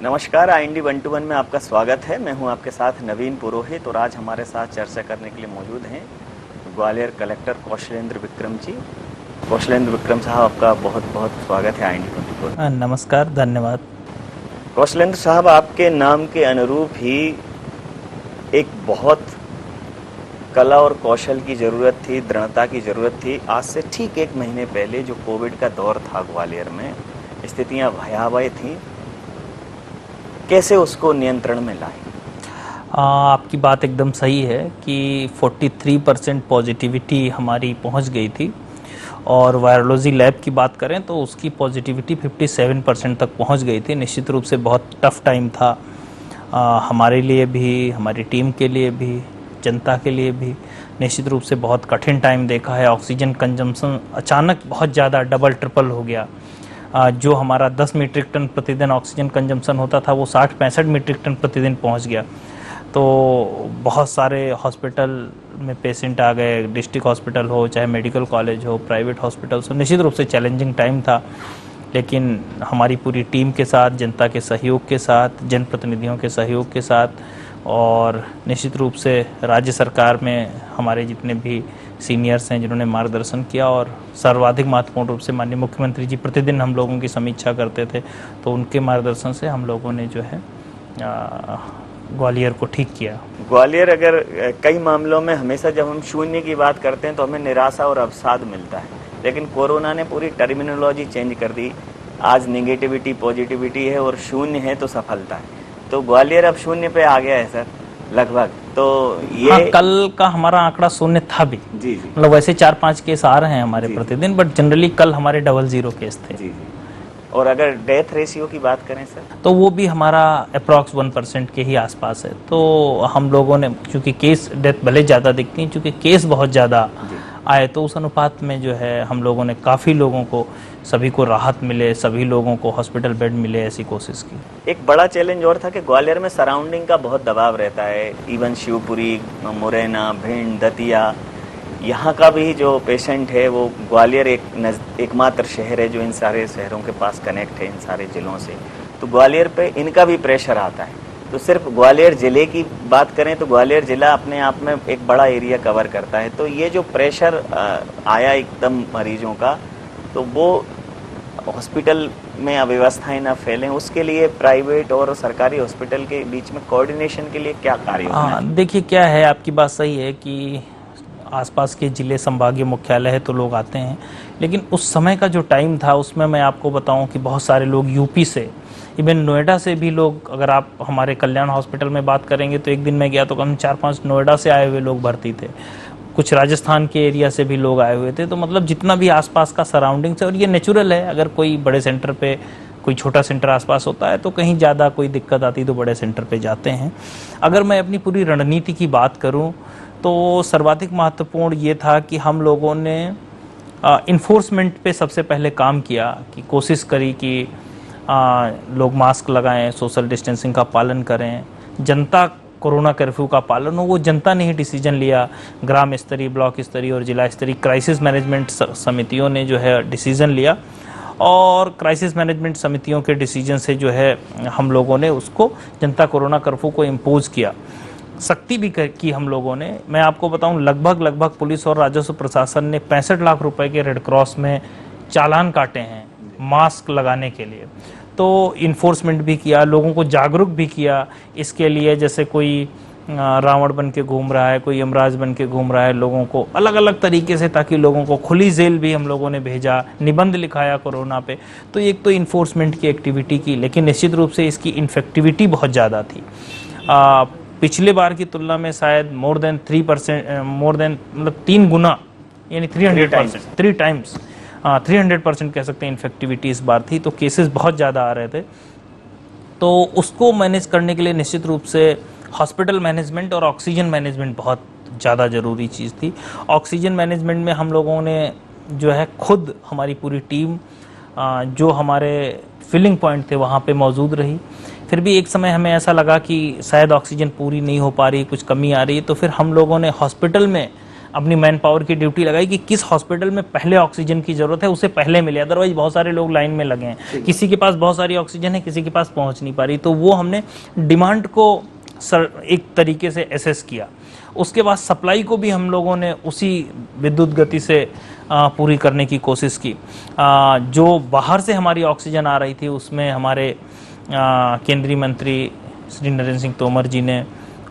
नमस्कार, IND 121 में आपका स्वागत है। मैं हूं आपके साथ नवीन पुरोहित और आज हमारे साथ चर्चा करने के लिए मौजूद हैं ग्वालियर कलेक्टर कौशलेंद्र विक्रम जी। कौशलेंद्र विक्रम साहब, आपका बहुत बहुत स्वागत है IND 121। नमस्कार, धन्यवाद। कौशलेंद्र साहब, आपके नाम के अनुरूप ही एक बहुत कला और कौशल की ज़रूरत थी, दृढ़ता की ज़रूरत थी। आज से ठीक 1 महीने पहले जो कोविड का दौर था ग्वालियर में, स्थितियाँ भयावह थीं। कैसे उसको नियंत्रण में लाएं? आपकी बात एकदम सही है कि 43% पॉजिटिविटी हमारी पहुंच गई थी और वायरोलॉजी लैब की बात करें तो उसकी पॉजिटिविटी 57% तक पहुंच गई थी। निश्चित रूप से बहुत टफ टाइम था हमारे लिए भी, हमारी टीम के लिए भी, जनता के लिए भी। निश्चित रूप से बहुत कठिन टाइम देखा है। ऑक्सीजन कंजम्पशन अचानक बहुत ज़्यादा डबल ट्रिपल हो गया। जो हमारा 10 मीट्रिक टन प्रतिदिन ऑक्सीजन कंजम्पशन होता था वो 60-65 मीट्रिक टन प्रतिदिन पहुंच गया। तो बहुत सारे हॉस्पिटल में पेशेंट आ गए, डिस्ट्रिक्ट हॉस्पिटल हो, चाहे मेडिकल कॉलेज हो, प्राइवेट हॉस्पिटल्स हो। निश्चित रूप से चैलेंजिंग टाइम था, लेकिन हमारी पूरी टीम के साथ, जनता के सहयोग के साथ, जनप्रतिनिधियों के सहयोग के साथ और निश्चित रूप से राज्य सरकार में हमारे जितने भी सीनियर्स हैं जिन्होंने मार्गदर्शन किया, और सर्वाधिक महत्वपूर्ण रूप से माननीय मुख्यमंत्री जी प्रतिदिन हम लोगों की समीक्षा करते थे, तो उनके मार्गदर्शन से हम लोगों ने जो है ग्वालियर को ठीक किया। ग्वालियर अगर कई मामलों में हमेशा जब हम शून्य की बात करते हैं तो हमें निराशा और अवसाद मिलता है, लेकिन कोरोना ने पूरी टर्मिनोलॉजी चेंज कर दी। आज नेगेटिविटी पॉजिटिविटी है और शून्य है तो सफलता है। तो ग्वालियर अब शून्य पे आ गया है सर, लगभग। तो ये हाँ, कल का हमारा आंकड़ा शून्य था भी। जी। मतलब वैसे 4-5 केस आ रहे हैं हमारे प्रतिदिन, बट जनरली कल हमारे 00 केस थे। जी। और अगर डेथ रेशियो की बात करें सर, तो वो भी हमारा अप्रॉक्स 1% के ही आसपास है। तो हम लोगों ने, चूंकि केस डेथ भले ज़्यादा दिखती हैं, चूंकि केस बहुत ज़्यादा आए, तो उस अनुपात में जो है हम लोगों ने काफ़ी लोगों को, सभी को राहत मिले, सभी लोगों को हॉस्पिटल बेड मिले, ऐसी कोशिश की। एक बड़ा चैलेंज और था कि ग्वालियर में सराउंडिंग का बहुत दबाव रहता है। इवन शिवपुरी, मुरैना, भिंड, दतिया, यहाँ का भी जो पेशेंट है वो ग्वालियर एकमात्र शहर है जो इन सारे शहरों के पास कनेक्ट है, इन सारे ज़िलों से। तो ग्वालियर पे इनका भी प्रेशर आता है। तो सिर्फ ग्वालियर ज़िले की बात करें तो ग्वालियर ज़िला अपने आप में एक बड़ा एरिया कवर करता है। तो ये जो प्रेशर आया एकदम मरीजों का, तो वो हॉस्पिटल में अव्यवस्थाएं ना फैलें, उसके लिए प्राइवेट और सरकारी हॉस्पिटल के बीच में कोऑर्डिनेशन के लिए क्या कार्य होना है? देखिए, क्या है, आपकी बात सही है कि आसपास के ज़िले संभागीय मुख्यालय है तो लोग आते हैं, लेकिन उस समय का जो टाइम था उसमें मैं आपको बताऊं कि बहुत सारे लोग यूपी से, इवन नोएडा से भी लोग, अगर आप हमारे कल्याण हॉस्पिटल में बात करेंगे तो एक दिन मैं गया तो कम 4-5 नोएडा से आए हुए लोग भर्ती थे। कुछ राजस्थान के एरिया से भी लोग आए हुए थे। तो मतलब जितना भी आसपास का सराउंडिंग है, और ये नेचुरल है, अगर कोई बड़े सेंटर पे कोई छोटा सेंटर आसपास होता है तो कहीं ज़्यादा कोई दिक्कत आती तो बड़े सेंटर पे जाते हैं। अगर मैं अपनी पूरी रणनीति की बात करूं तो सर्वाधिक महत्वपूर्ण ये था कि हम लोगों ने इन्फोर्समेंट पे सबसे पहले काम किया, कि कोशिश करी कि लोग मास्क लगाएं, सोशल डिस्टेंसिंग का पालन करें, जनता कोरोना कर्फ्यू का पालन हो। वो जनता ने ही डिसीजन लिया। ग्राम स्तरीय, ब्लॉक स्तरीय और जिला स्तरीय क्राइसिस मैनेजमेंट समितियों ने जो है डिसीजन लिया, और क्राइसिस मैनेजमेंट समितियों के डिसीजन से जो है हम लोगों ने उसको, जनता कोरोना कर्फ्यू को इम्पोज किया। सख्ती भी की हम लोगों ने। मैं आपको बताऊं, लगभग पुलिस और राजस्व प्रशासन ने 65 लाख रुपए के रेड क्रॉस में चालान काटे हैं मास्क लगाने के लिए। तो इन्फोर्समेंट भी किया, लोगों को जागरूक भी किया इसके लिए। जैसे कोई रावण बन के घूम रहा है, कोई यमराज बन के घूम रहा है, लोगों को अलग अलग तरीके से, ताकि लोगों को खुली जेल भी हम लोगों ने भेजा, निबंध लिखाया कोरोना पे। तो एक तो इन्फोर्समेंट की एक्टिविटी की, लेकिन निश्चित रूप से इसकी इन्फेक्टिविटी बहुत ज़्यादा थी। पिछले बार की तुलना में शायद मोर देन 3 गुना, यानी 300% कह सकते हैं इन्फेक्टिविटी इस बार थी। तो केसेस बहुत ज़्यादा आ रहे थे। तो उसको मैनेज करने के लिए निश्चित रूप से हॉस्पिटल मैनेजमेंट और ऑक्सीजन मैनेजमेंट बहुत ज़्यादा ज़रूरी चीज़ थी। ऑक्सीजन मैनेजमेंट में हम लोगों ने जो है खुद, हमारी पूरी टीम जो हमारे फिलिंग पॉइंट थे वहाँ पे मौजूद रही। फिर भी एक समय हमें ऐसा लगा कि शायद ऑक्सीजन पूरी नहीं हो पा रही, कुछ कमी आ रही है, तो फिर हम लोगों ने हॉस्पिटल में अपनी मैन पावर की ड्यूटी लगाई कि किस हॉस्पिटल में पहले ऑक्सीजन की जरूरत है उसे पहले मिले, अदरवाइज बहुत सारे लोग लाइन में लगे हैं, किसी के पास बहुत सारी ऑक्सीजन है, किसी के पास पहुंच नहीं पा रही। तो वो हमने डिमांड को एक तरीके से एसेस किया। उसके बाद सप्लाई को भी हम लोगों ने उसी विद्युत गति से पूरी करने की कोशिश की। जो बाहर से हमारी ऑक्सीजन आ रही थी उसमें हमारे केंद्रीय मंत्री श्री नरेंद्र सिंह तोमर जी ने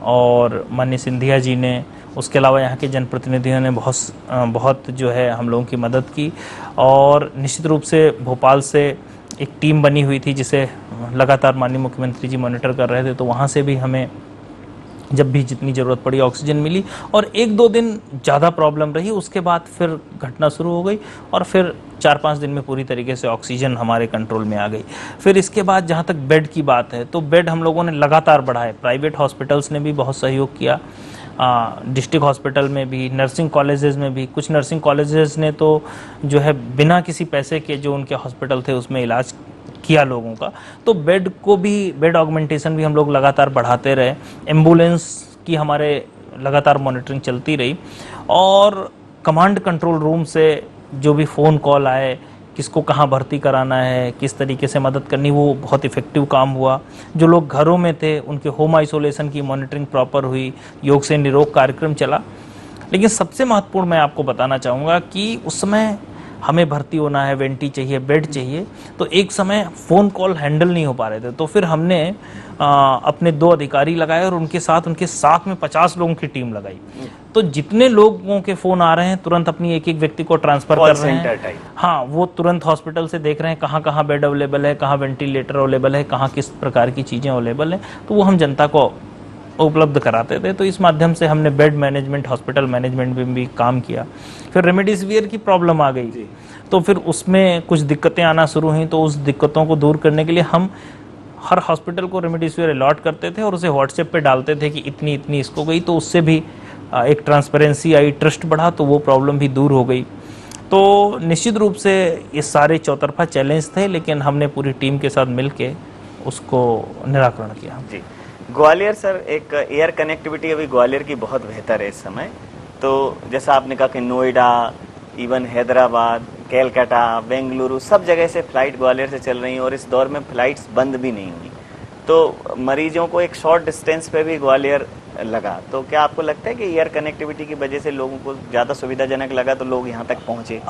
और माननीय सिंधिया जी ने, उसके अलावा यहाँ के जनप्रतिनिधियों ने बहुत जो है हम लोगों की मदद की। और निश्चित रूप से भोपाल से एक टीम बनी हुई थी जिसे लगातार माननीय मुख्यमंत्री जी मॉनिटर कर रहे थे, तो वहाँ से भी हमें जब भी जितनी ज़रूरत पड़ी ऑक्सीजन मिली। और 1-2 दिन ज़्यादा प्रॉब्लम रही, उसके बाद फिर घटना शुरू हो गई और फिर 4-5 दिन में पूरी तरीके से ऑक्सीजन हमारे कंट्रोल में आ गई। फिर इसके बाद जहाँ तक बेड की बात है तो बेड हम लोगों ने लगातार बढ़ाए, प्राइवेट हॉस्पिटल्स ने भी बहुत सहयोग किया, डिस्ट्रिक्ट हॉस्पिटल में भी, नर्सिंग कॉलेजेस में भी। कुछ नर्सिंग कॉलेजेस ने तो जो है बिना किसी पैसे के जो उनके हॉस्पिटल थे उसमें इलाज किया लोगों का। तो बेड को भी, बेड ऑगमेंटेशन भी हम लोग लगातार बढ़ाते रहे। एम्बुलेंस की हमारे लगातार मॉनिटरिंग चलती रही और कमांड कंट्रोल रूम से जो भी फ़ोन कॉल आए, किसको कहाँ भर्ती कराना है, किस तरीके से मदद करनी, वो बहुत इफ़ेक्टिव काम हुआ। जो लोग घरों में थे उनके होम आइसोलेशन की मॉनिटरिंग प्रॉपर हुई, योग से निरोग कार्यक्रम चला। लेकिन सबसे महत्वपूर्ण मैं आपको बताना चाहूँगा कि उस समय हमें भर्ती होना है, वेंटी चाहिए, बेड चाहिए, तो एक समय फ़ोन कॉल हैंडल नहीं हो पा रहे थे। तो फिर हमने अपने 2 अधिकारी लगाए और उनके साथ में 50 लोगों की टीम लगाई। तो जितने लोगों के फ़ोन आ रहे हैं तुरंत अपनी एक व्यक्ति को ट्रांसफ़र कर रहे हैं। हाँ, वो तुरंत हॉस्पिटल से देख रहे हैं कहाँ कहाँ बेड अवेलेबल है, कहाँ वेंटिलेटर अवेलेबल है, कहाँ किस प्रकार की चीज़ें अवेलेबल हैं, तो वो हम जनता को उपलब्ध कराते थे। तो इस माध्यम से हमने बेड मैनेजमेंट, हॉस्पिटल मैनेजमेंट में भी काम किया। फिर रेमडेसिविर की प्रॉब्लम आ गई, तो फिर उसमें कुछ दिक्कतें आना शुरू हुई। तो उस दिक्कतों को दूर करने के लिए हम हर हॉस्पिटल को रेमडेसिविर अलॉट करते थे और उसे व्हाट्सएप पे डालते थे कि इतनी इतनी इसको गई। तो उससे भी एक ट्रांसपेरेंसी आई, ट्रस्ट बढ़ा, तो वो प्रॉब्लम भी दूर हो गई। तो निश्चित रूप से ये सारे चौतरफा चैलेंज थे, लेकिन हमने पूरी टीम के साथ मिल के उसको निराकरण किया। जी, ग्वालियर सर, एक एयर कनेक्टिविटी अभी ग्वालियर की बहुत बेहतर है इस समय। तो जैसा आपने कहा कि नोएडा, इवन हैदराबाद, कैलकाटा, बेंगलुरु, सब जगह से फ़्लाइट ग्वालियर से चल रही हैं और इस दौर में फ़्लाइट्स बंद भी नहीं हुई। तो मरीजों को एक शॉर्ट डिस्टेंस पे भी ग्वालियर लगा। तो क्या आपको लगता है कि एयर कनेक्टिविटी की वजह से लोगों को ज़्यादा सुविधाजनक लगा तो लोग यहाँ तक पहुँचे?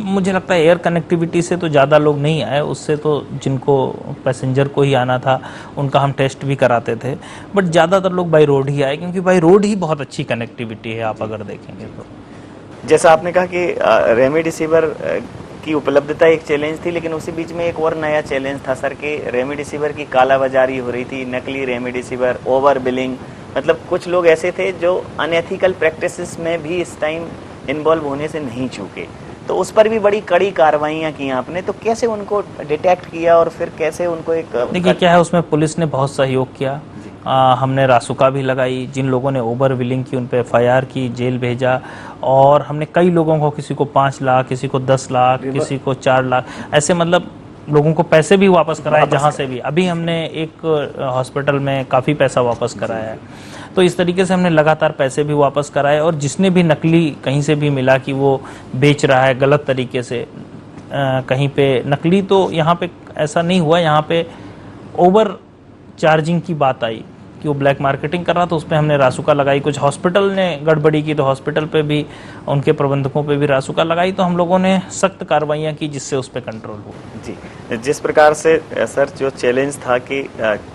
मुझे लगता है एयर कनेक्टिविटी से तो ज़्यादा लोग नहीं आए, उससे तो जिनको पैसेंजर को ही आना था उनका हम टेस्ट भी कराते थे, बट ज़्यादातर लोग बाई रोड ही आए, क्योंकि बाई रोड ही बहुत अच्छी कनेक्टिविटी है आप अगर देखेंगे तो। जैसा आपने कहा कि रेमडेसिविर की उपलब्धता एक चैलेंज थी, लेकिन उसी बीच में एक और नया चैलेंज था सर कि रेमडेसिविर की कालाबाजारी हो रही थी, नकली रेमडेसिविर, ओवर बिलिंग। मतलब कुछ लोग ऐसे थे जो अनएथिकल प्रैक्टिसेस में भी इस टाइम इन्वॉल्व होने से नहीं चूके। तो उस पर भी बड़ी कड़ी कार्रवाइयाँ की आपने, तो कैसे उनको डिटेक्ट किया और फिर कैसे उनको एक, देखिए क्या है, उसमें पुलिस ने बहुत सहयोग किया। हमने रासुका भी लगाई, जिन लोगों ने ओवर बिलिंग की उन पर FIR की, जेल भेजा। और हमने कई लोगों को, किसी को 5 लाख, किसी को 10 लाख, किसी को 4 लाख, ऐसे मतलब लोगों को पैसे भी वापस कराए जहाँ से भी। अभी हमने एक हॉस्पिटल में काफ़ी पैसा वापस कराया है। तो इस तरीके से हमने लगातार पैसे भी वापस कराए। और जिसने भी नकली कहीं से भी मिला कि वो बेच रहा है गलत तरीके से कहीं पे नकली, तो यहाँ पे ऐसा नहीं हुआ। यहाँ पे ओवर चार्जिंग की बात आई कि वो ब्लैक मार्केटिंग कर रहा, तो उस पर हमने रासुका लगाई। कुछ हॉस्पिटल ने गड़बड़ी की तो हॉस्पिटल पे भी, उनके प्रबंधकों पे भी रासुका लगाई। तो हम लोगों ने सख्त कार्रवाइयाँ की जिससे उस पर कंट्रोल हो। जी, जिस प्रकार से सर जो चैलेंज था कि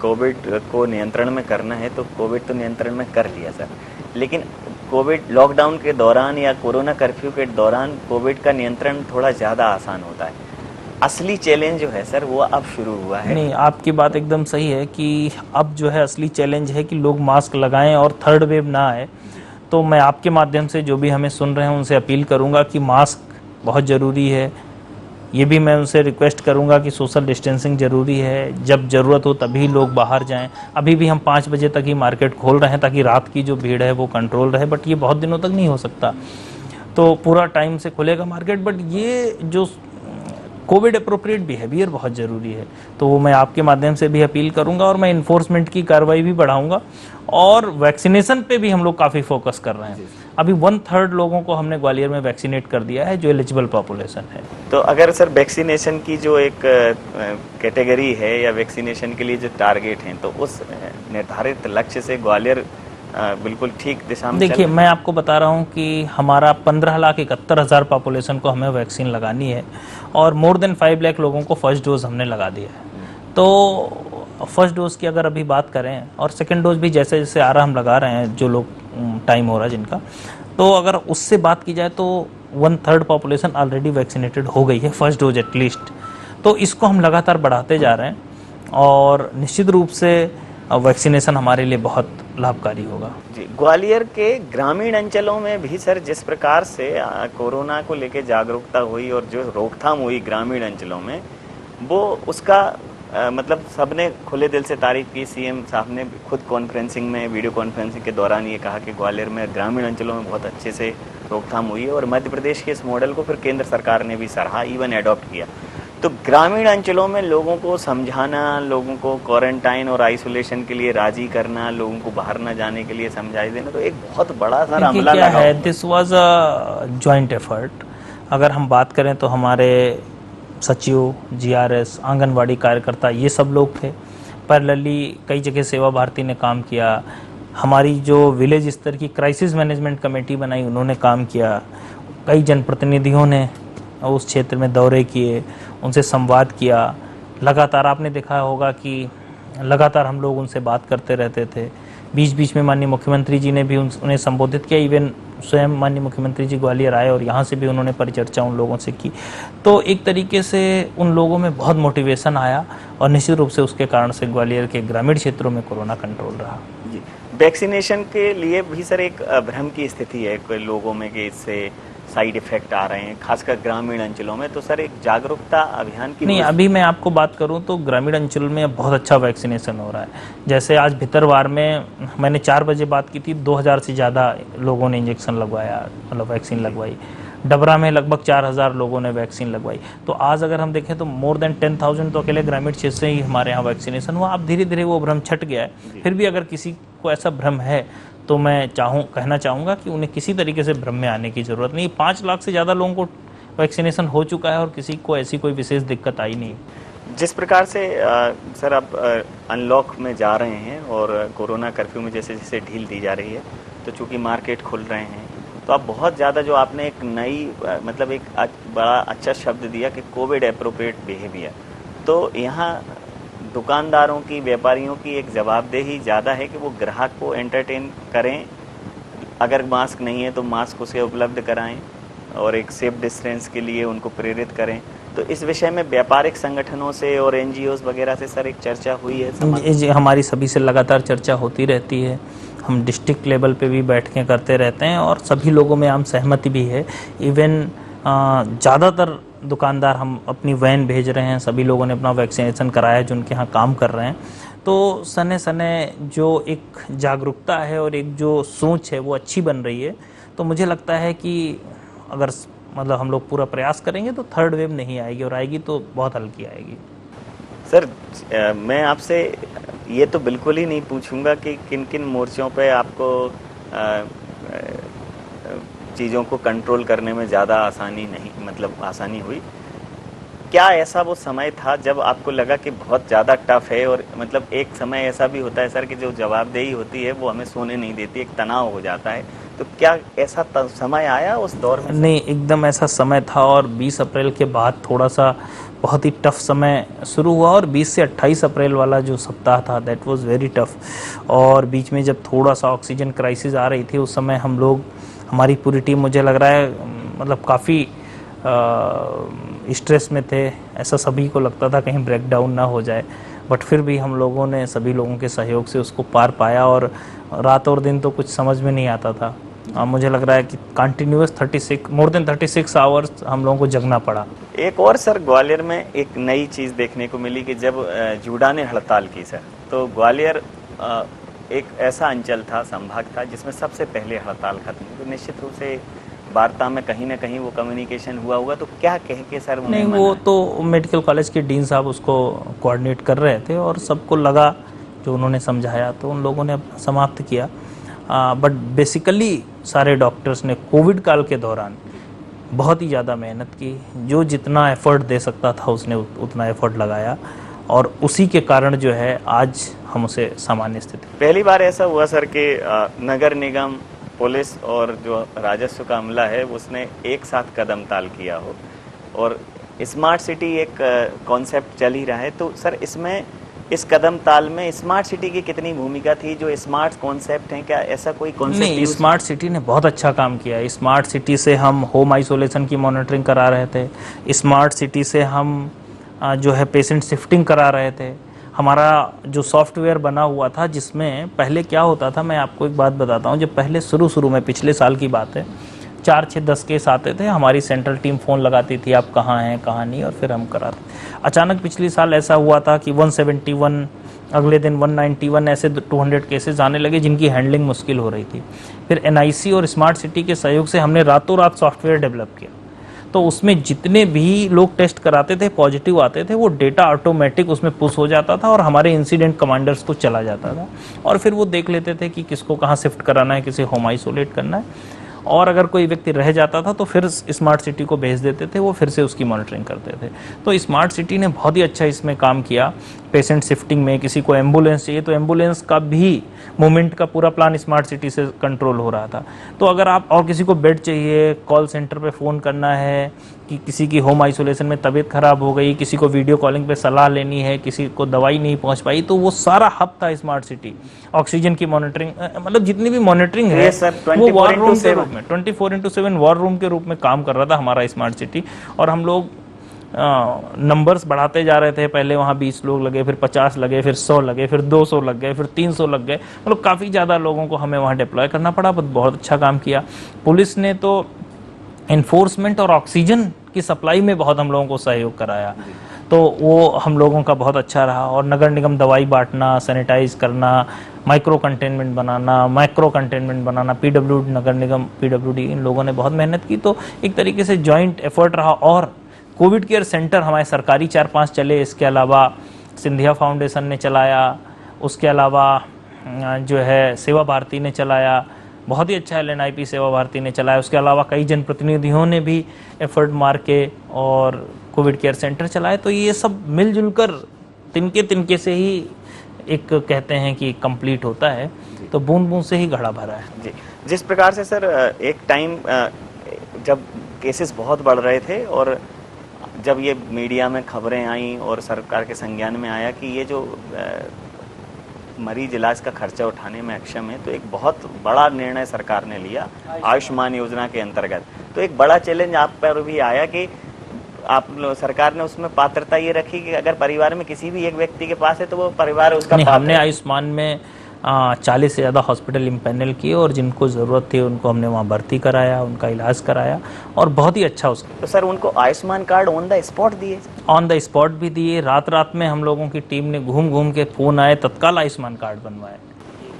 कोविड को नियंत्रण में करना है, तो कोविड तो नियंत्रण में कर लिया सर, लेकिन कोविड लॉकडाउन के दौरान या कोरोना कर्फ्यू के दौरान कोविड का नियंत्रण थोड़ा ज़्यादा आसान होता है। असली चैलेंज जो है सर वो अब शुरू हुआ है। नहीं, आपकी बात एकदम सही है कि अब जो है असली चैलेंज है कि लोग मास्क लगाएं और थर्ड वेव ना आए। तो मैं आपके माध्यम से जो भी हमें सुन रहे हैं उनसे अपील करूंगा कि मास्क बहुत ज़रूरी है। ये भी मैं उनसे रिक्वेस्ट करूंगा कि सोशल डिस्टेंसिंग ज़रूरी है, जब ज़रूरत हो तभी लोग बाहर जाएं। अभी भी हम 5 बजे तक ही मार्केट खोल रहे हैं ताकि रात की जो भीड़ है वो कंट्रोल रहे, बट ये बहुत दिनों तक नहीं हो सकता। तो पूरा टाइम से खुलेगा मार्केट, बट ये जो कोविड अप्रोप्रिएट बिहेवियर बहुत ज़रूरी है। तो वो मैं आपके माध्यम से भी अपील करूंगा और मैं इन्फोर्समेंट की कार्रवाई भी बढ़ाऊंगा। और वैक्सीनेशन पे भी हम लोग काफ़ी फोकस कर रहे हैं। अभी 1/3 लोगों को हमने ग्वालियर में वैक्सीनेट कर दिया है जो एलिजिबल पॉपुलेशन है। तो अगर सर वैक्सीनेशन की जो एक कैटेगरी है या वैक्सीनेशन के लिए जो टारगेट हैं, तो उस निर्धारित लक्ष्य से ग्वालियर बिल्कुल ठीक दिशा में देखिए, मैं आपको बता रहा हूँ कि हमारा 15,71,000 पॉपुलेशन को हमें वैक्सीन लगानी है और मोर देन 5 लाख लोगों को फर्स्ट डोज हमने लगा दिया है। तो फर्स्ट डोज की अगर अभी बात करें और सेकेंड डोज भी जैसे जैसे आ रहा हम लगा रहे हैं, जो लोग टाइम हो रहा है जिनका, तो अगर उससे बात की जाए तो 1/3 पॉपुलेशन ऑलरेडी वैक्सीनेटेड हो गई है फर्स्ट डोज एटलीस्ट। तो इसको हम लगातार बढ़ाते जा रहे हैं और निश्चित रूप से वैक्सीनेशन हमारे लिए बहुत लाभकारी होगा। जी, ग्वालियर के ग्रामीण अंचलों में भी सर जिस प्रकार से कोरोना को लेकर जागरूकता हुई और जो रोकथाम हुई ग्रामीण अंचलों में, वो उसका मतलब सबने खुले दिल से तारीफ की। सीएम साहब ने खुद कॉन्फ्रेंसिंग में, वीडियो कॉन्फ्रेंसिंग के दौरान ये कहा कि ग्वालियर में ग्रामीण अंचलों में बहुत अच्छे से रोकथाम हुई है और मध्य प्रदेश के इस मॉडल को फिर केंद्र सरकार ने भी सराहा, इवन एडॉप्ट किया। तो ग्रामीण अंचलों में लोगों को समझाना, लोगों को क्वारंटाइन और आइसोलेशन के लिए राजी करना, लोगों को बाहर न जाने के लिए समझाई देना, तो एक बहुत बड़ा सारा हमला क्या लगा है, this was a joint effort. अगर हम बात करें तो हमारे सचिव, जीआरएस, आंगनवाड़ी कार्यकर्ता, ये सब लोग थे। पैरेलली कई जगह सेवा भारती ने काम किया। हमारी जो विलेज स्तर की क्राइसिस मैनेजमेंट कमेटी बनाई, उन्होंने काम किया। कई जनप्रतिनिधियों ने उस क्षेत्र में दौरे किए, उनसे संवाद किया। लगातार आपने देखा होगा कि लगातार हम लोग उनसे बात करते रहते थे। बीच बीच में माननीय मुख्यमंत्री जी ने भी उन्हें संबोधित किया। इवन स्वयं माननीय मुख्यमंत्री जी ग्वालियर आए और यहाँ से भी उन्होंने परिचर्चा उन लोगों से की। तो एक तरीके से उन लोगों में बहुत मोटिवेशन आया और निश्चित रूप से उसके कारण से ग्वालियर के ग्रामीण क्षेत्रों में कोरोना कंट्रोल रहा। जी, वैक्सीनेशन के लिए भी सर एक भ्रम की स्थिति है कोई लोगों में कि इससे साइड इफेक्ट आ रहे हैं, खासकर ग्रामीण अंचलों में। तो सर एक जागरूकता अभियान की नहीं, अभी मैं आपको बात करूं तो ग्रामीण अंचल में बहुत अच्छा वैक्सीनेशन हो रहा है। जैसे आज भितरवार में मैंने 4 बजे बात की थी, 2000 से ज़्यादा लोगों ने इंजेक्शन लगवाया, मतलब वैक्सीन लगवाई। डबरा में लगभग 4000 लोगों ने वैक्सीन लगवाई। तो आज अगर हम देखें तो मोर देन 10,000 तो अकेले ग्रामीण क्षेत्र से ही हमारे यहाँ वैक्सीनेशन हुआ। अब धीरे धीरे वो भ्रम छट गया है। फिर भी अगर किसी को ऐसा भ्रम है तो मैं कहना चाहूँगा कि उन्हें किसी तरीके से भ्रम में आने की ज़रूरत नहीं। 5 लाख से ज़्यादा लोगों को वैक्सीनेशन हो चुका है और किसी को ऐसी कोई विशेष दिक्कत आई नहीं। जिस प्रकार से सर आप अनलॉक में जा रहे हैं और कोरोना कर्फ्यू में जैसे जैसे ढील दी जा रही है, तो चूंकि मार्केट खुल रहे हैं, तो आप बहुत ज़्यादा जो आपने एक नई मतलब एक बड़ा अच्छा शब्द दिया कि कोविड एप्रोप्रिएट बिहेवियर, तो यहाँ दुकानदारों की, व्यापारियों की एक जवाबदेही ज़्यादा है कि वो ग्राहक को एंटरटेन करें। अगर मास्क नहीं है तो मास्क उसे उपलब्ध कराएं और एक सेफ डिस्टेंस के लिए उनको प्रेरित करें। तो इस विषय में व्यापारिक संगठनों से और एनजीओज वगैरह से सर एक चर्चा हुई है? जी, हमारी सभी से लगातार चर्चा होती रहती है। हम डिस्ट्रिक्ट लेवल पे भी बैठकें करते रहते हैं और सभी लोगों में आम सहमति भी है। इवन ज़्यादातर दुकानदार हम अपनी वैन भेज रहे हैं, सभी लोगों ने अपना वैक्सीनेशन कराया है जो उनके यहाँ काम कर रहे हैं। तो सने सने जो एक जागरूकता है और एक जो सोच है वो अच्छी बन रही है। तो मुझे लगता है कि अगर मतलब हम लोग पूरा प्रयास करेंगे तो थर्ड वेव नहीं आएगी, और आएगी तो बहुत हल्की आएगी। सर मैं आपसे ये तो बिल्कुल ही नहीं पूछूंगा कि किन किन मोर्चों पे आपको चीज़ों को कंट्रोल करने में ज़्यादा आसानी हुई। क्या ऐसा वो समय था जब आपको लगा कि बहुत ज़्यादा टफ है? और मतलब एक समय ऐसा भी होता है सर कि जो जवाबदेही होती है वो हमें सोने नहीं देती, एक तनाव हो जाता है। तो क्या ऐसा समय आया उस दौर में? नहीं, एकदम ऐसा समय था और 20 अप्रैल के बाद थोड़ा सा बहुत ही टफ समय शुरू हुआ और 20 से 28 अप्रैल वाला जो सप्ताह था दैट वाज वेरी टफ। और बीच में जब थोड़ा सा ऑक्सीजन क्राइसिस आ रही थी उस समय हम लोग, हमारी पूरी टीम, मुझे लग रहा है मतलब काफ़ी स्ट्रेस में थे। ऐसा सभी को लगता था कहीं ब्रेकडाउन ना हो जाए, बट फिर भी हम लोगों ने सभी लोगों के सहयोग से उसको पार पाया और रात और दिन तो कुछ समझ में नहीं आता था। मुझे लग रहा है कि कंटिन्यूअस मोर देन 36 आवर्स हम लोगों को जगना पड़ा। एक और सर ग्वालियर में एक नई चीज़ देखने को मिली कि जब जूडा ने हड़ताल की सर, तो ग्वालियर एक ऐसा अंचल था, संभाग था जिसमें सबसे पहले हड़ताल खत्म हुई। तो निश्चित रूप से वार्ता में कहीं ना कहीं वो कम्युनिकेशन हुआ होगा, तो क्या कह के सर उन्हें नहीं, वो मना? तो मेडिकल कॉलेज के डीन साहब उसको कोऑर्डिनेट कर रहे थे और सबको लगा, जो उन्होंने समझाया तो उन लोगों ने अपना समाप्त किया। बट बेसिकली सारे डॉक्टर्स ने कोविड काल के दौरान बहुत ही ज़्यादा मेहनत की, जो जितना एफर्ट दे सकता था उसने उतना एफर्ट लगाया, और उसी के कारण जो है आज हम उसे सामान्य स्थिति। पहली बार ऐसा हुआ सर कि नगर निगम, पुलिस और जो राजस्व का अमला है उसने एक साथ कदम ताल किया हो, और स्मार्ट सिटी एक कॉन्सेप्ट चल ही रहा है, तो सर इसमें इस कदम ताल में स्मार्ट सिटी की कितनी भूमिका थी? जो स्मार्ट कॉन्सेप्ट है, क्या ऐसा कोई कॉन्सेप्ट? नहीं, स्मार्ट सिटी ने बहुत अच्छा काम किया है। स्मार्ट सिटी से हम होम आइसोलेशन की मॉनिटरिंग करा रहे थे, स्मार्ट सिटी से हम जो है पेशेंट शिफ्टिंग करा रहे थे। हमारा जो सॉफ्टवेयर बना हुआ था, जिसमें पहले क्या होता था, मैं आपको एक बात बताता हूँ। जब पहले शुरू में, पिछले साल की बात है, 4, 6, 10 केस आते थे, हमारी सेंट्रल टीम फ़ोन लगाती थी आप कहाँ हैं कहाँ नहीं, और फिर हम कराते। अचानक पिछले साल ऐसा हुआ था कि 171, अगले दिन 191, ऐसे 200 केसेस आने लगे जिनकी हैंडलिंग मुश्किल हो रही थी। फिर एनआईसी और स्मार्ट सिटी के सहयोग से हमने रातों रात सॉफ्टवेयर डेवलप किया, तो उसमें जितने भी लोग टेस्ट कराते थे, पॉजिटिव आते थे, वो डेटा ऑटोमेटिक उसमें पुश हो जाता था और हमारे इंसिडेंट कमांडर्स को चला जाता था, और फिर वो देख लेते थे कि किसको कहाँ शिफ्ट कराना है, किसे होम आइसोलेट करना है, और अगर कोई व्यक्ति रह जाता था तो फिर स्मार्ट सिटी को भेज देते थे, वो फिर से उसकी मॉनिटरिंग करते थे। तो स्मार्ट सिटी ने बहुत ही अच्छा इसमें काम किया। पेशेंट शिफ्टिंग में किसी को एम्बुलेंस चाहिए तो एम्बुलेंस का भी मूवमेंट का पूरा प्लान स्मार्ट सिटी से कंट्रोल हो रहा था। तो अगर आप, और किसी को बेड चाहिए, कॉल सेंटर पे फ़ोन करना है कि किसी की होम आइसोलेशन में तबीयत ख़राब हो गई, किसी को वीडियो कॉलिंग पे सलाह लेनी है, किसी को दवाई नहीं पहुंच पाई, तो वो सारा हब था स्मार्ट सिटी। ऑक्सीजन की मॉनिटरिंग, मतलब जितनी भी मॉनिटरिंग है वो वॉर रूम के रूप में 24/7 वॉर रूम के रूप में काम कर रहा था हमारा स्मार्ट सिटी। और हम लोग नंबर्स बढ़ाते जा रहे थे। पहले वहाँ 20 लोग लगे, फिर 50 लगे, फिर 100 लगे, फिर 200 लग गए, फिर 300 लग गए, मतलब काफ़ी ज़्यादा लोगों को हमें वहाँ डिप्लॉय करना पड़ा। बहुत अच्छा काम किया। पुलिस ने तो इन्फोर्समेंट और ऑक्सीजन की सप्लाई में बहुत हम लोगों को सहयोग कराया, तो वो हम लोगों का बहुत अच्छा रहा। और नगर निगम दवाई बांटना, सैनिटाइज करना, माइक्रो कंटेनमेंट बनाना, मैक्रो कंटेनमेंट बनाना, पीडब्ल्यूडी, नगर निगम, पीडब्ल्यूडी, इन लोगों ने बहुत मेहनत की। तो एक तरीके से जॉइंट एफर्ट रहा। और कोविड केयर सेंटर हमारे सरकारी 4-5 चले, इसके अलावा सिंधिया फाउंडेशन ने चलाया, उसके अलावा जो है सेवा भारती ने चलाया, बहुत ही अच्छा LNIP सेवा भारती ने चलाया। उसके अलावा कई जनप्रतिनिधियों ने भी एफर्ट मार के और कोविड केयर सेंटर चलाए। तो ये सब मिलजुल कर तिनके तिनके से ही एक कहते हैं कि कंप्लीट होता है। तो बूंद बूंद से ही घड़ा भरा है। जी, जिस प्रकार से सर एक टाइम जब केसेस बहुत बढ़ रहे थे, और जब ये मीडिया में खबरें आई और सरकार के संज्ञान में आया कि ये जो मरीज इलाज का खर्चा उठाने में अक्षम है, तो एक बहुत बड़ा निर्णय सरकार ने लिया आयुष्मान योजना के अंतर्गत। तो एक बड़ा चैलेंज आप पर भी आया कि आप सरकार ने उसमें पात्रता ये रखी कि अगर परिवार में किसी भी एक व्यक्ति के पास है तो वो परिवार उसका नहीं, हमने आयुष्मान में 40 से ज़्यादा हॉस्पिटल इम्पैनल किए, और जिनको ज़रूरत थी उनको हमने वहाँ भर्ती कराया, उनका इलाज कराया, और बहुत ही अच्छा उसका। तो सर उनको Ayushman card on the spot दिए? ऑन द स्पॉट भी दिए। रात रात में हम लोगों की टीम ने घूम घूम के फ़ोन आए, तत्काल आयुष्मान कार्ड बनवाए।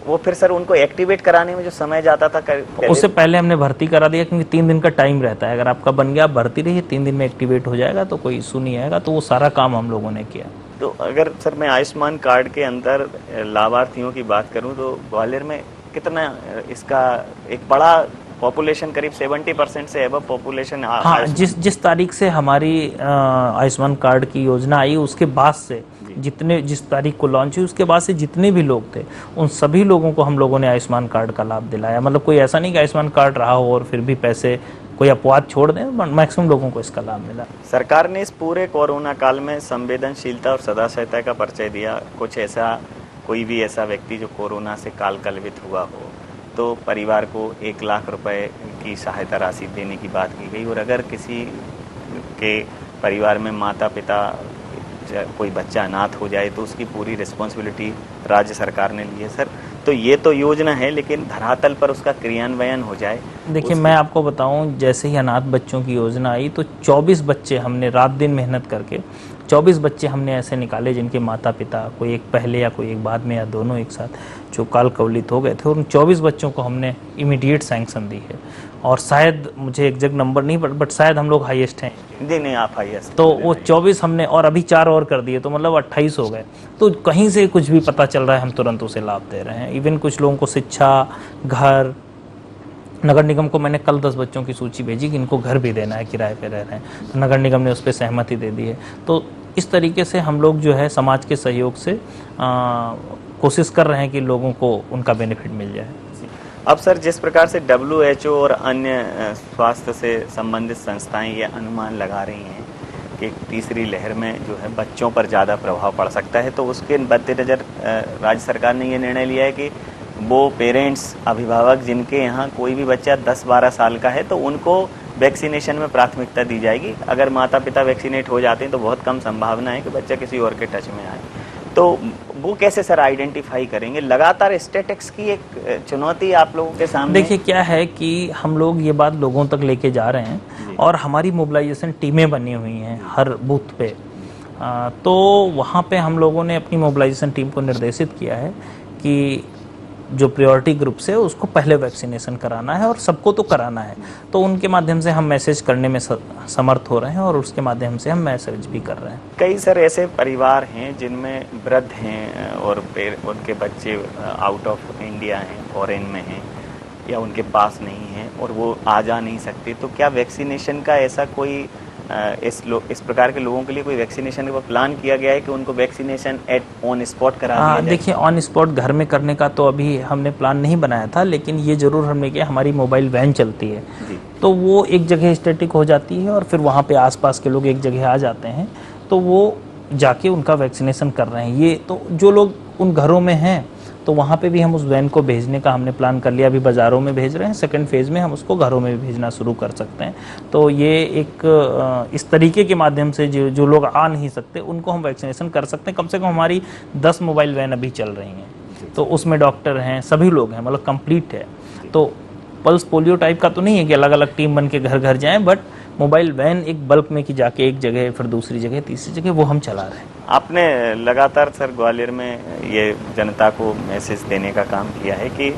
वो फिर सर उनको एक्टिवेट कराने में जो समय जाता था उससे पहले हमने भर्ती करा दिया, क्योंकि 3 दिन का टाइम रहता है। अगर आपका बन गया, आप भर्ती रहिए, 3 दिन में एक्टिवेट हो जाएगा, तो कोई इशू नहीं आएगा। तो वो सारा काम हम लोगों ने किया। तो अगर सर मैं आयुष्मान कार्ड के अंदर लाभार्थियों की बात करूं तो ग्वालियर में कितना इसका एक बड़ा पॉपुलेशन, करीब 70% से एबव पॉपुलेशन। हाँ, जिस तारीख से हमारी आयुष्मान कार्ड की योजना आई, उसके बाद से जिस तारीख को लॉन्च हुई, उसके बाद से जितने भी लोग थे उन सभी लोगों को हम लोगों ने आयुष्मान कार्ड का लाभ दिलाया। मतलब कोई ऐसा नहीं कि आयुष्मान कार्ड रहा हो और फिर भी पैसे कोई अपवाद छोड़ दें, मैक्सिमम लोगों को इसका लाभ मिला। सरकार ने इस पूरे कोरोना काल में संवेदनशीलता और सदाशयता का परिचय दिया। कुछ ऐसा, कोई भी ऐसा व्यक्ति जो कोरोना से काल कलवित हुआ हो तो परिवार को 1 लाख रुपए की सहायता राशि देने की बात की गई। और अगर किसी के परिवार में माता पिता, कोई बच्चा अनाथ हो जाए तो उसकी पूरी रिस्पॉन्सिबिलिटी राज्य सरकार ने ली है। सर तो ये तो योजना है, लेकिन धरातल पर उसका क्रियान्वयन हो जाए। देखिए, मैं आपको बताऊं, जैसे ही अनाथ बच्चों की योजना आई तो 24 बच्चे हमने रात दिन मेहनत करके 24 बच्चे हमने ऐसे निकाले जिनके माता पिता कोई एक पहले या कोई एक बाद में या दोनों एक साथ जो काल कवलित हो गए थे, और उन 24 बच्चों को हमने इमीडिएट सैंक्शन दी है। और शायद मुझे एग्जैक्ट नंबर नहीं बट शायद हम लोग हाईएस्ट हैं। जी नहीं, आप हाईएस्ट। तो वो 24 हमने, और अभी 4 और कर दिए, तो मतलब 28 हो गए। तो कहीं से कुछ भी पता चल रहा है हम तुरंत उसे लाभ दे रहे हैं। इवन कुछ लोगों को शिक्षा, घर, नगर निगम को मैंने कल 10 बच्चों की सूची भेजी कि इनको घर भी देना है, किराए पे रह रहे हैं, तो नगर निगम ने उस पर सहमति दे दी है। तो इस तरीके से हम लोग जो है समाज के सहयोग से कोशिश कर रहे हैं कि लोगों को उनका बेनिफिट मिल जाए। अब सर, जिस प्रकार से WHO और अन्य स्वास्थ्य से संबंधित संस्थाएं ये अनुमान लगा रही हैं कि तीसरी लहर में जो है बच्चों पर ज़्यादा प्रभाव पड़ सकता है, तो उसके मद्देनज़र राज्य सरकार ने ये निर्णय लिया है कि वो पेरेंट्स, अभिभावक जिनके यहाँ कोई भी बच्चा 10-12 साल का है तो उनको वैक्सीनेशन में प्राथमिकता दी जाएगी। अगर माता पिता वैक्सीनेट हो जाते हैं तो बहुत कम संभावना है कि बच्चा किसी और के टच में आए। तो वो कैसे सर आइडेंटिफाई करेंगे? लगातार स्टैटिक्स की एक चुनौती आप लोगों के सामने। देखिए क्या है कि हम लोग ये बात लोगों तक लेके जा रहे हैं और हमारी मोबिलाइजेशन टीमें बनी हुई हैं हर बूथ पे। तो वहाँ पे हम लोगों ने अपनी मोबिलाइजेशन टीम को निर्देशित किया है कि जो प्रायोरिटी ग्रुप से उसको पहले वैक्सीनेशन कराना है और सबको तो कराना है। तो उनके माध्यम से हम मैसेज करने में समर्थ हो रहे हैं और उसके माध्यम से हम मैसेज भी कर रहे हैं। कई सर ऐसे परिवार हैं जिनमें वृद्ध हैं और उनके बच्चे आउट ऑफ इंडिया हैं, फॉरेन में हैं या उनके पास नहीं हैं और वो आ जा नहीं सकते, तो क्या वैक्सीनेशन का ऐसा कोई इस प्रकार के लोगों के लिए कोई वैक्सीनेशन का प्लान किया गया है कि उनको वैक्सीनेशन एट ऑन स्पॉट करा दिया जाए? देखिए, ऑन स्पॉट घर में करने का तो अभी हमने प्लान नहीं बनाया था, लेकिन ये जरूर हमने किया। हमारी मोबाइल वैन चलती है तो वो एक जगह स्टैटिक हो जाती है और फिर वहाँ पे आसपास के लोग एक जगह आ जाते हैं, तो वो जाके उनका वैक्सीनेशन कर रहे हैं। ये तो जो लोग उन घरों में हैं तो वहाँ पे भी हम उस वैन को भेजने का हमने प्लान कर लिया। अभी बाज़ारों में भेज रहे हैं, सेकंड फेज़ में हम उसको घरों में भी भेजना शुरू कर सकते हैं। तो ये एक इस तरीके के माध्यम से जो लोग आ नहीं सकते उनको हम वैक्सीनेशन कर सकते हैं। कम से कम हमारी 10 मोबाइल वैन अभी चल रही हैं, तो उसमें डॉक्टर हैं, सभी लोग हैं, मतलब कंप्लीट है। तो पल्स पोलियो टाइप का तो नहीं है कि अलग अलग टीम बन के घर घर जाएँ, बट मोबाइल वैन एक बल्क में कि जाके एक जगह फिर दूसरी जगह तीसरी जगह वो हम चला रहे हैं। आपने लगातार सर ग्वालियर में ये जनता को मैसेज देने का काम किया है कि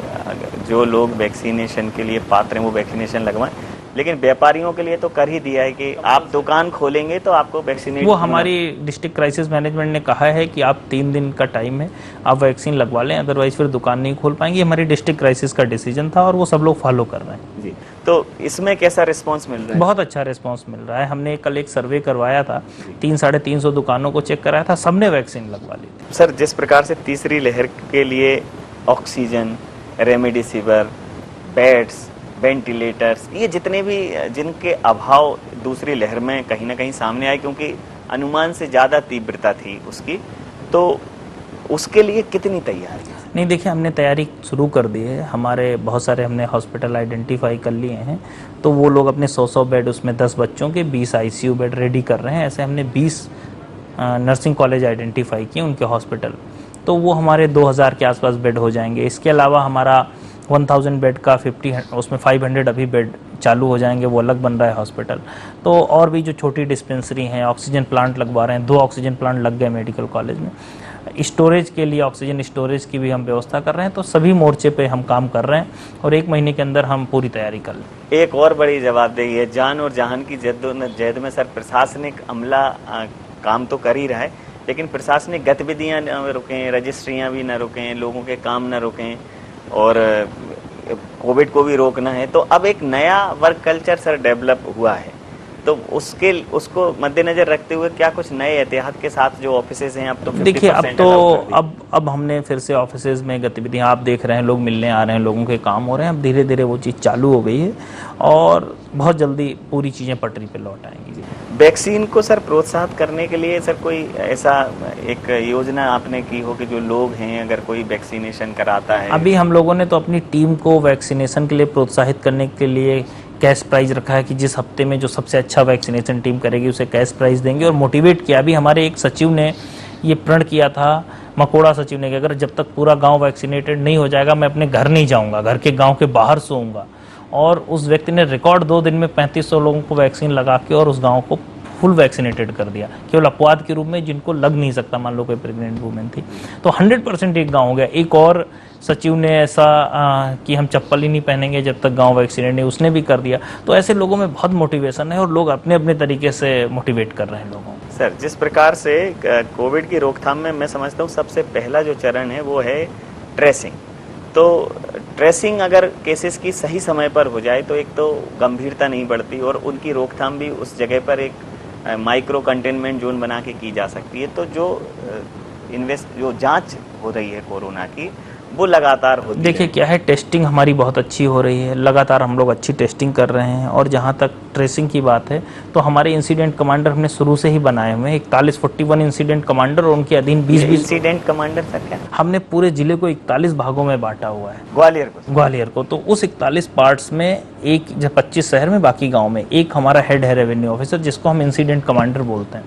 जो लोग वैक्सीनेशन के लिए पात्र हैं वो वैक्सीनेशन लगवाएं, लेकिन व्यापारियों के लिए तो कर ही दिया है कि आप दुकान खोलेंगे तो आपको वैक्सीनेट। वो हमारी डिस्ट्रिक्ट क्राइसिस मैनेजमेंट ने कहा है कि आप 3 दिन का टाइम है, आप वैक्सीन लगवा लें, अदरवाइज फिर दुकान नहीं खोल पाएंगे। हमारी डिस्ट्रिक्ट क्राइसिस का डिसीजन था और वो सब लोग फॉलो कर रहे हैं। जी, तो इसमें कैसा रिस्पांस मिल रहा है? बहुत अच्छा रिस्पांस मिल रहा है। हमने कल एक सर्वे करवाया था, 300-350 दुकानों को चेक कराया था, सबने वैक्सीन लगवा ली थी। सर, जिस प्रकार से तीसरी लहर के लिए ऑक्सीजन, रेमडेसिविर, बेड्स, वेंटिलेटर्स, ये जितने भी जिनके अभाव दूसरी लहर में कहीं ना कहीं सामने आए क्योंकि अनुमान से ज़्यादा तीव्रता थी उसकी, तो उसके लिए कितनी तैयारी? नहीं, देखिए हमने तैयारी शुरू कर दी है। हमारे बहुत सारे हमने हॉस्पिटल आइडेंटिफाई कर लिए हैं, तो वो लोग अपने 100 बेड, उसमें 10 बच्चों के 20 ICU बेड रेडी कर रहे हैं। ऐसे हमने 20 नर्सिंग कॉलेज आइडेंटिफाई किए उनके हॉस्पिटल, तो वो हमारे 2000 के आसपास बेड हो जाएंगे। इसके अलावा हमारा 1000 बेड का 50, उसमें 500 अभी बेड चालू हो जाएंगे, वो अलग बन रहा है हॉस्पिटल। तो और भी जो छोटी डिस्पेंसरी हैं, ऑक्सीजन प्लांट लगवा रहे हैं, 2 ऑक्सीजन प्लांट लग गए मेडिकल कॉलेज में। स्टोरेज के लिए ऑक्सीजन स्टोरेज की भी हम व्यवस्था कर रहे हैं। तो सभी मोर्चे पे हम काम कर रहे हैं और 1 महीने के अंदर हम पूरी तैयारी कर लें। एक और बड़ी जवाबदेही है, जान और जहान की जद्दोजहद में सर प्रशासनिक अमला काम तो कर ही रहा है, लेकिन प्रशासनिक गतिविधियां न रुकें, रजिस्ट्रियां भी न रुकें, लोगों के काम न रुकें और कोविड को भी रोकना है। तो अब एक नया वर्क कल्चर सर डेवलप हुआ है, तो उसको मद्देनजर रखते हुए क्या कुछ नए एहतियात के साथ जो ऑफिसेज हैं, अब तो 50% देखिए अब हमने फिर से ऑफिसेज में गतिविधियां आप देख रहे हैं, लोग मिलने आ रहे हैं, लोगों के काम हो रहे हैं। अब धीरे धीरे वो चीज़ चालू हो गई है और बहुत जल्दी पूरी चीज़ें पटरी पे लौट आएंगी। वैक्सीन को सर प्रोत्साहित करने के लिए सर कोई ऐसा एक योजना आपने की हो कि जो लोग हैं अगर कोई वैक्सीनेशन कराता है? अभी हम लोगों ने तो अपनी टीम को वैक्सीनेशन के लिए प्रोत्साहित करने के लिए कैश प्राइज रखा है कि जिस हफ्ते में जो सबसे अच्छा वैक्सीनेशन टीम करेगी उसे कैश प्राइज देंगे, और मोटिवेट किया। अभी हमारे एक सचिव ने ये प्रण किया था, मकोड़ा सचिव ने, कि अगर जब तक पूरा गांव वैक्सीनेटेड नहीं हो जाएगा मैं अपने घर नहीं जाऊंगा, घर के गांव के बाहर सोऊंगा। और उस व्यक्ति ने रिकॉर्ड 2 दिन में 3500 लोगों को वैक्सीन लगा के और उस गांव को फुल वैक्सीनेटेड कर दिया, केवल अपवाद के रूप में जिनको लग नहीं सकता, मान लो कोई प्रेग्नेंट वुमेन थी, तो 100% एक गाँव हो गया। एक और सचिव ने ऐसा कि हम चप्पल ही नहीं पहनेंगे जब तक गांव वैक्सीनेट नहीं, उसने भी कर दिया। तो ऐसे लोगों में बहुत मोटिवेशन है और लोग अपने अपने तरीके से मोटिवेट कर रहे हैं लोगों को। सर, जिस प्रकार से कोविड की रोकथाम में मैं समझता हूँ सबसे पहला जो चरण है वो है ट्रेसिंग। तो ट्रेसिंग अगर केसेस की सही समय पर हो जाए तो एक तो गंभीरता नहीं बढ़ती और उनकी रोकथाम भी उस जगह पर एक माइक्रो कंटेनमेंट जोन बना के की जा सकती है। तो जो जांच हो रही है कोरोना की वो लगातार होती है। देखिए क्या है, टेस्टिंग हमारी बहुत अच्छी हो रही है, लगातार हम लोग अच्छी टेस्टिंग कर रहे हैं। और जहाँ तक ट्रेसिंग की बात है तो हमारे इंसिडेंट कमांडर हमने शुरू से ही बनाए हुए हैं, 41 इंसिडेंट कमांडर और उनके अधीन 20 इंसिडेंट कमांडर सर क्या? हमने पूरे जिले को 41 भागों में बांटा हुआ है। ग्वालियर को तो उस 41 पार्ट्स में एक 25 शहर में, बाकी गाँव में एक हमारा हेड है रेवेन्यू ऑफिसर, जिसको हम इंसिडेंट कमांडर बोलते हैं।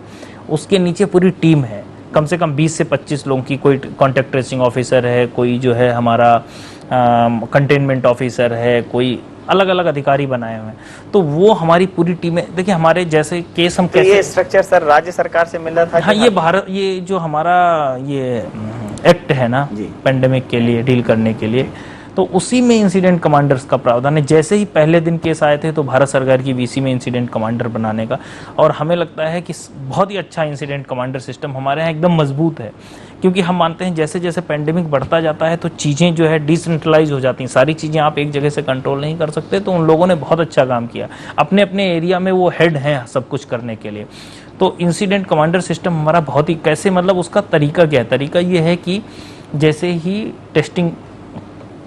उसके नीचे पूरी टीम है, कम से कम 20 से 25 लोगों की। कोई कॉन्टैक्ट ट्रेसिंग ऑफिसर है, कोई जो है हमारा कंटेनमेंट ऑफिसर है, कोई अलग अलग अधिकारी बनाए हुए हैं। तो वो हमारी पूरी टीम है। देखिए हमारे जैसे केस हम कैसे, ये स्ट्रक्चर सर राज्य सरकार से मिला था? हाँ, ये जो हमारा ये एक्ट है ना पेंडेमिक के लिए डील करने के लिए, तो उसी में इंसिडेंट कमांडर्स का प्रावधान है। जैसे ही पहले दिन केस आए थे तो भारत सरकार की वीसी में इंसिडेंट कमांडर बनाने का, और हमें लगता है कि बहुत ही अच्छा इंसिडेंट कमांडर सिस्टम हमारे यहाँ एकदम मजबूत है। क्योंकि हम मानते हैं जैसे जैसे पेंडेमिक बढ़ता जाता है तो चीज़ें जो है डिसेंट्रलाइज हो जाती हैं, सारी चीज़ें आप एक जगह से कंट्रोल नहीं कर सकते। तो उन लोगों ने बहुत अच्छा काम किया, अपने अपने एरिया में वो हेड हैं सब कुछ करने के लिए। तो इंसिडेंट कमांडर सिस्टम हमारा बहुत ही कैसे, मतलब उसका तरीका क्या है? तरीका ये है कि जैसे ही टेस्टिंग,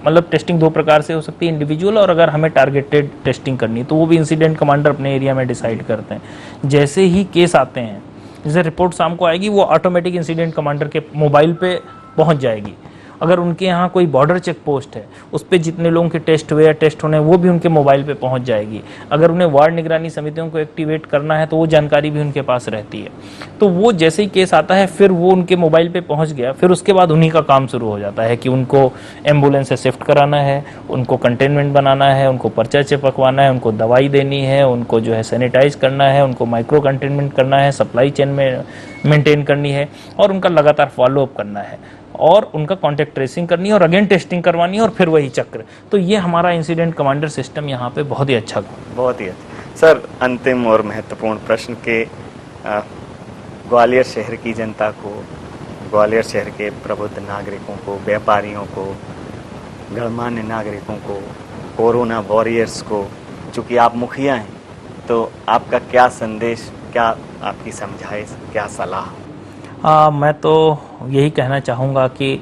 मतलब टेस्टिंग दो प्रकार से हो सकती है, इंडिविजुअल, और अगर हमें टारगेटेड टेस्टिंग करनी है तो वो भी इंसिडेंट कमांडर अपने एरिया में डिसाइड करते हैं। जैसे ही केस आते हैं, जैसे रिपोर्ट शाम को आएगी, वो ऑटोमेटिक इंसिडेंट कमांडर के मोबाइल पे पहुंच जाएगी। अगर उनके यहाँ कोई बॉर्डर चेक पोस्ट है, उस पर जितने लोगों के टेस्ट हुए या टेस्ट होने, वो भी उनके मोबाइल पे पहुंच जाएगी। अगर उन्हें वार्ड निगरानी समितियों को एक्टिवेट करना है तो वो जानकारी भी उनके पास रहती है। तो वो जैसे ही केस आता है फिर वो उनके मोबाइल पे पहुंच गया, फिर उसके बाद उन्हीं का काम शुरू हो जाता है कि उनको एम्बुलेंस से शिफ्ट कराना है, उनको कंटेनमेंट बनाना है, उनको पर्चा चिपकवाना है, उनको दवाई देनी है, उनको जो है सैनिटाइज करना है, उनको माइक्रो कंटेनमेंट करना है, सप्लाई चेन में मेंटेन करनी है, और उनका लगातार फॉलोअप करना है, और उनका कॉन्टैक्ट ट्रेसिंग करनी है, और अगेन टेस्टिंग करवानी है, और फिर वही चक्र। तो ये हमारा इंसिडेंट कमांडर सिस्टम यहाँ पे बहुत ही अच्छा। बहुत ही अच्छा सर। अंतिम और महत्वपूर्ण प्रश्न के ग्वालियर शहर की जनता को, ग्वालियर शहर के प्रबुद्ध नागरिकों को, व्यापारियों को, गणमान्य नागरिकों को, कोरोना वॉरियर्स को, चूँकि आप मुखिया हैं, तो आपका क्या संदेश, क्या आपकी समझाइश, क्या सलाह? मैं तो यही कहना चाहूँगा कि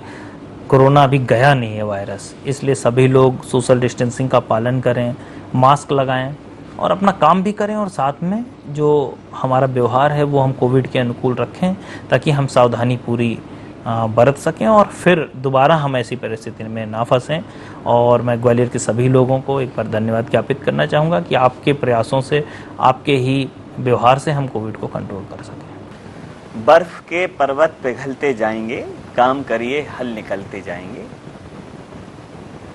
कोरोना अभी गया नहीं है वायरस, इसलिए सभी लोग सोशल डिस्टेंसिंग का पालन करें, मास्क लगाएं और अपना काम भी करें, और साथ में जो हमारा व्यवहार है वो हम कोविड के अनुकूल रखें, ताकि हम सावधानी पूरी बरत सकें और फिर दोबारा हम ऐसी परिस्थिति में ना फंसें। और मैं ग्वालियर के सभी लोगों को एक बार धन्यवाद ज्ञापित करना चाहूँगा कि आपके प्रयासों से, आपके ही व्यवहार से हम कोविड को कंट्रोल कर सकें। बर्फ के पर्वत पिघलते जाएंगे, काम करिए हल निकलते जाएंगे।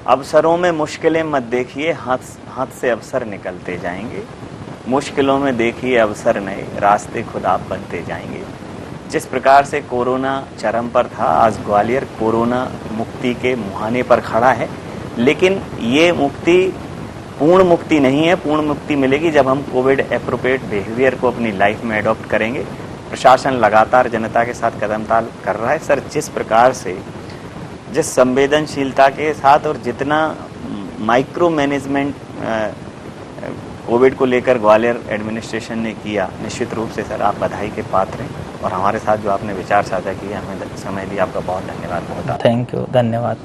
अवसरों में मुश्किलें मत देखिए, हाथ से अवसर निकलते जाएंगे। मुश्किलों में देखिए अवसर नए, रास्ते खुद आप बनते जाएंगे। जिस प्रकार से कोरोना चरम पर था, आज ग्वालियर कोरोना मुक्ति के मुहाने पर खड़ा है। लेकिन ये मुक्ति पूर्ण मुक्ति नहीं है। पूर्ण मुक्ति मिलेगी जब हम कोविड एप्रोप्रिएट बिहेवियर को अपनी लाइफ में अडॉप्ट करेंगे। प्रशासन लगातार जनता के साथ कदम ताल कर रहा है। सर, जिस प्रकार से, जिस संवेदनशीलता के साथ और जितना माइक्रो मैनेजमेंट कोविड को लेकर ग्वालियर एडमिनिस्ट्रेशन ने किया, निश्चित रूप से सर आप बधाई के पात्र हैं। और हमारे साथ जो आपने विचार साझा किए, हमें समय दिया, आपका बहुत धन्यवाद। थैंक यू, धन्यवाद।